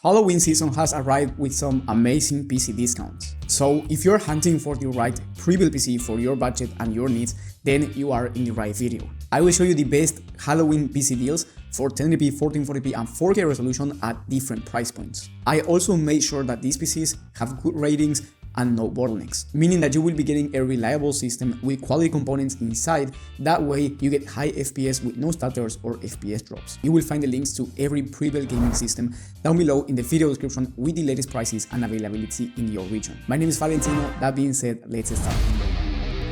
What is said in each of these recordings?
Halloween season has arrived with some amazing PC discounts. So if you're hunting for the right pre-built PC for your budget and your needs, then you are in the right video. I will show you the best Halloween PC deals for 1080p, 1440p and 4K resolution at different price points. I also made sure that these PCs have good ratings and no bottlenecks, meaning that you will be getting a reliable system with quality components inside. That way you get high FPS with no stutters or FPS drops. You will find the links to every pre-built gaming system down below in the video description with the latest prices and availability in your region. My name is Valentino. That being said, let's start.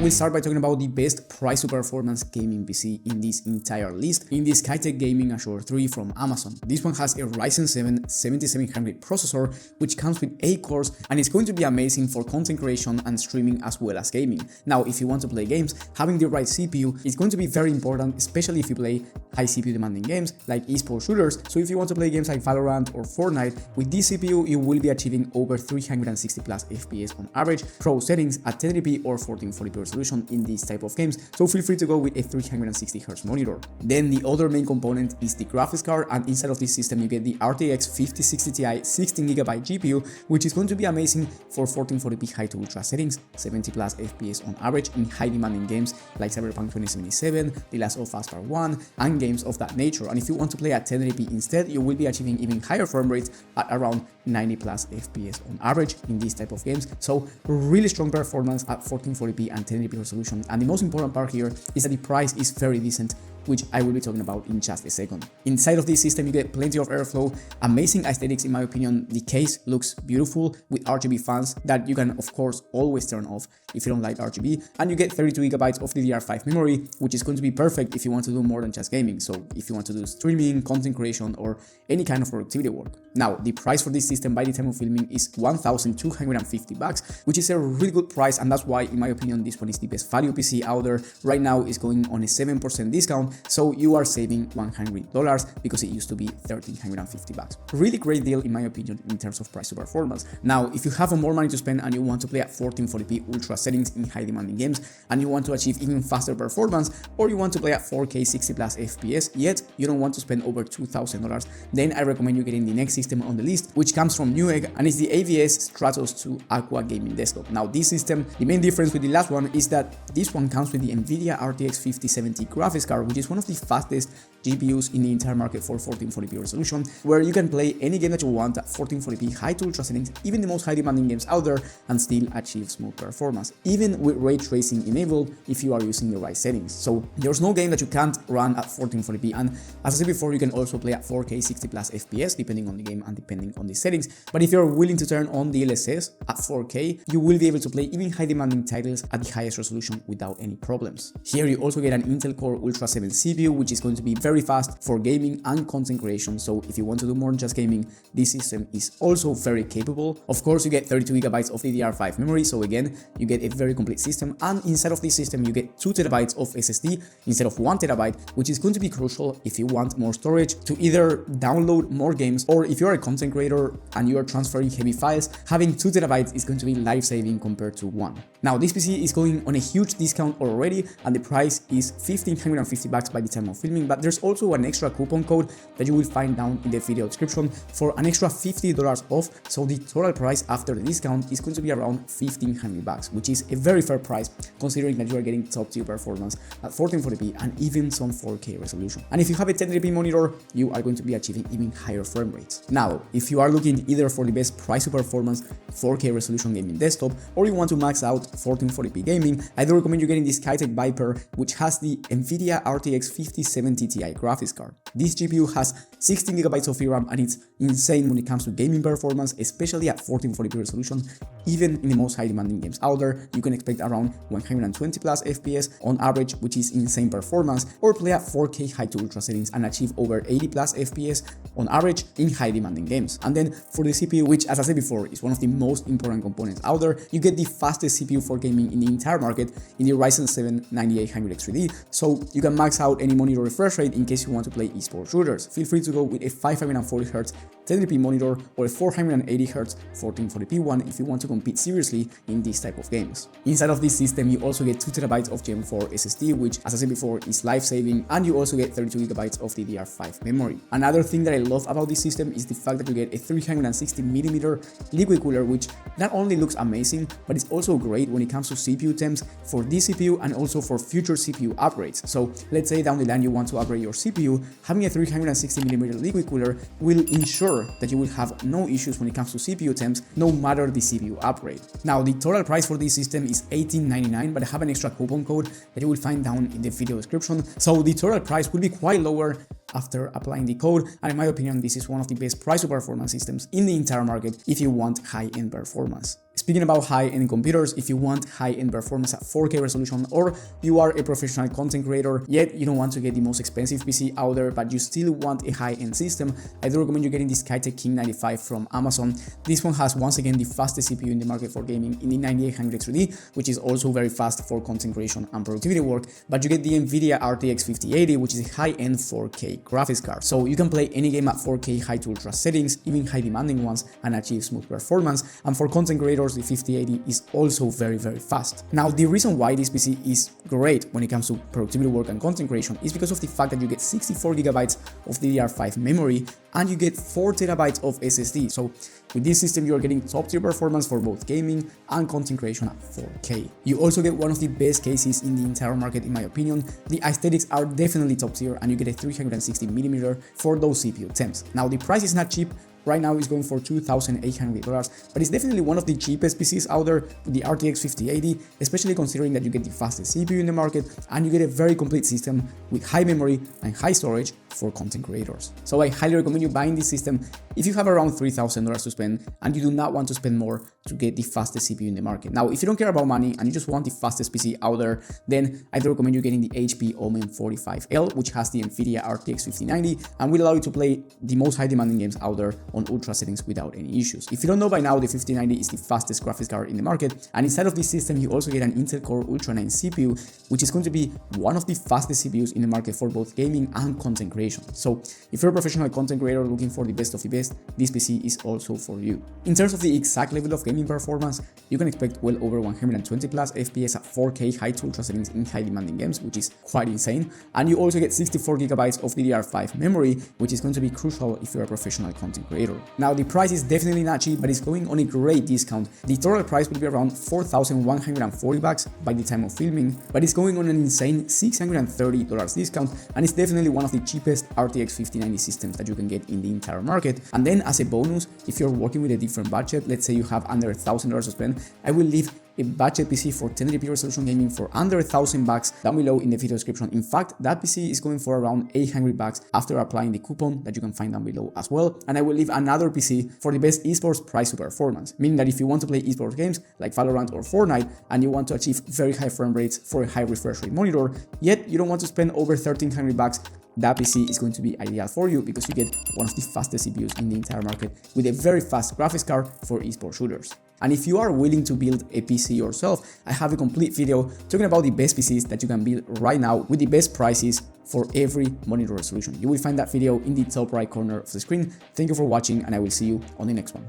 We'll start by talking about the best price to performance gaming PC in this entire list, in the Skytech Gaming Azure 3 from Amazon. This one has a Ryzen 7 7700 processor, which comes with 8 cores, and it's going to be amazing for content creation and streaming as well as gaming. Now, if you want to play games, having the right CPU is going to be very important, especially if you play high CPU demanding games like esports shooters. So if you want to play games like Valorant or Fortnite, with this CPU you will be achieving over 360 plus FPS on average, pro settings at 1080p or 1440p resolution in these type of games, so feel free to go with a 360Hz monitor. Then the other main component is the graphics card, and inside of this system you get the RTX 5060 Ti 16GB GPU, which is going to be amazing for 1440p high to ultra settings, 70 plus FPS on average in high demanding games like Cyberpunk 2077, The Last of Us Part 1 and games of that nature. And if you want to play at 1080p instead, you will be achieving even higher frame rates at around 90 plus FPS on average in these type of games, so really strong performance at 1440p and 1080p resolution. And the most important part here is that the price is very decent, which I will be talking about in just a second. Inside of this system you get plenty of airflow, amazing aesthetics in my opinion. The case looks beautiful with RGB fans that you can of course always turn off if you don't like RGB, and you get 32GB of DDR5 memory, which is going to be perfect if you want to do more than just gaming. So if you want to do streaming, content creation or any kind of productivity work. Now the price for this system by the time of filming is $1,250, which is a really good price, and that's why in my opinion this one is the best value PC out there. Right now it's going on a 7% discount, so you are saving $100 because it used to be $1,350. Really great deal in my opinion in terms of price to performance. Now if you have more money to spend and you want to play at 1440p ultra settings in high demanding games, and you want to achieve even faster performance, or you want to play at 4K 60 plus FPS yet you don't want to spend over $2,000, then I recommend you getting the next system on the list, which comes from Newegg, and it's the AVS Stratos 2 Aqua Gaming Desktop. Now this system, the main difference with the last one is that this one comes with the NVIDIA RTX 5070 graphics card, which is one of the fastest GPUs in the entire market for 1440p resolution, where you can play any game that you want at 1440p high to ultra settings, even the most high demanding games out there, and still achieve smooth performance, even with ray tracing enabled if you are using the right settings. So there's no game that you can't run at 1440p, and as I said before, you can also play at 4K 60 plus FPS depending on the game and depending on the settings. But if you're willing to turn on the DLSS at 4K, you will be able to play even high demanding titles at the highest resolution without any problems. Here you also get an Intel Core Ultra 7 CPU, which is going to be very fast for gaming and content creation. So if you want to do more than just gaming, this system is also very capable. Of course, you get 32GB of DDR5 memory, so again, you get a very complete system, and inside of this system you get 2TB of SSD instead of 1TB, which is going to be crucial if you want more storage to either download more games, or if you're a content creator and you are transferring heavy files, having 2TB is going to be life-saving compared to 1. Now this PC is going on a huge discount already, and the price is $1,550 by the time of filming, but there's also an extra coupon code that you will find down in the video description for an extra $50 off, so the total price after the discount is going to be around $1,500, which is a very fair price considering that you are getting top tier performance at 1440p and even some 4K resolution. And if you have a 1080p monitor, you are going to be achieving even higher frame rates. Now, if you are looking either for the best price to performance 4K resolution gaming desktop, or you want to max out 1440p gaming, I do recommend you getting this Skytech Viper, which has the NVIDIA RTX 5070 Ti graphics card. This GPU has 16GB of VRAM, and it's insane when it comes to gaming performance, especially at 1440p resolution. Even in the most high demanding games out there, you can expect around 120 plus FPS on average, which is insane performance, or play at 4K high to ultra settings and achieve over 80 plus FPS on average in high demanding games. And then for the CPU, which as I said before is one of the most important components out there, you get the fastest CPU for gaming in the entire market in the Ryzen 7 9800X3D, so you can max out any monitor refresh rate in case you want to play esports shooters. Feel free to go with a 540Hz 1080p monitor or a 480Hz 1440p one if you want to compete seriously in these type of games. Inside of this system, you also get 2TB of Gen 4 SSD, which, as I said before, is life-saving, and you also get 32GB of DDR5 memory. Another thing that I love about this system is the fact that you get a 360mm liquid cooler, which not only looks amazing, but it's also great when it comes to CPU temps for this CPU and also for future CPU upgrades. So let's say down the line you want to upgrade your CPU, having a 360mm liquid cooler will ensure that you will have no issues when it comes to CPU temps, no matter the CPU upgrade. Now, the total price for this system is $18.99, but I have an extra coupon code that you will find down in the video description. So the total price will be quite lower after applying the code, and in my opinion, this is one of the best price to performance systems in the entire market if you want high-end performance. Speaking about high-end computers, if you want high-end performance at 4K resolution, or you are a professional content creator, yet you don't want to get the most expensive PC out there, but you still want a high-end system, I do recommend you getting this Skytech King 95 from Amazon. This one has once again the fastest CPU in the market for gaming in the 9800 3D, which is also very fast for content creation and productivity work, but you get the NVIDIA RTX 5080, which is a high-end 4K graphics card. So you can play any game at 4K high to ultra settings, even high demanding ones, and achieve smooth performance. And for content creators, the 5080 is also very fast. Now, the reason why this PC is great when it comes to productivity work and content creation is because of the fact that you get 64GB of DDR5 memory and you get 4TB of SSD. So with this system, you are getting top tier performance for both gaming and content creation at 4K. You also get one of the best cases in the entire market, in my opinion. The aesthetics are definitely top tier, and you get a 360mm for those CPU temps. Now, the price is not cheap. Right now it's going for $2,800, but it's definitely one of the cheapest PCs out there with the RTX 5080, especially considering that you get the fastest CPU in the market and you get a very complete system with high memory and high storage for content creators. So I highly recommend you buying this system if you have around $3,000 to spend and you do not want to spend more to get the fastest CPU in the market. Now, if you don't care about money and you just want the fastest PC out there, then I do recommend you getting the HP Omen 45L, which has the NVIDIA RTX 5090 and will allow you to play the most high demanding games out there on ultra settings without any issues. If you don't know by now, the 5090 is the fastest graphics card in the market, and inside of this system you also get an Intel Core Ultra 9 CPU, which is going to be one of the fastest CPUs in the market for both gaming and content creation. So if you're a professional content creator looking for the best of the best, this PC is also for you. In terms of the exact level of gaming performance, you can expect well over 120 plus FPS at 4K high to ultra settings in high demanding games, which is quite insane, and you also get 64GB of DDR5 memory, which is going to be crucial if you're a professional content creator. Now, the price is definitely not cheap, but it's going on a great discount. The total price will be around $4,140 by the time of filming, but it's going on an insane $630 discount, and it's definitely one of the cheapest RTX 5090 systems that you can get in the entire market. And then as a bonus, if you're working with a different budget, let's say you have under $1,000 to spend, I will leave a budget PC for 1080p resolution gaming for under $1,000 down below in the video description. In fact, that PC is going for around $800 after applying the coupon that you can find down below as well. And I will leave another PC for the best esports price to performance, meaning that if you want to play esports games like Valorant or Fortnite and you want to achieve very high frame rates for a high refresh rate monitor, yet you don't want to spend over $1,300, that PC is going to be ideal for you because you get one of the fastest CPUs in the entire market with a very fast graphics card for esports shooters. And if you are willing to build a PC yourself, I have a complete video talking about the best PCs that you can build right now with the best prices for every monitor resolution. You will find that video in the top right corner of the screen. Thank you for watching, and I will see you on the next one.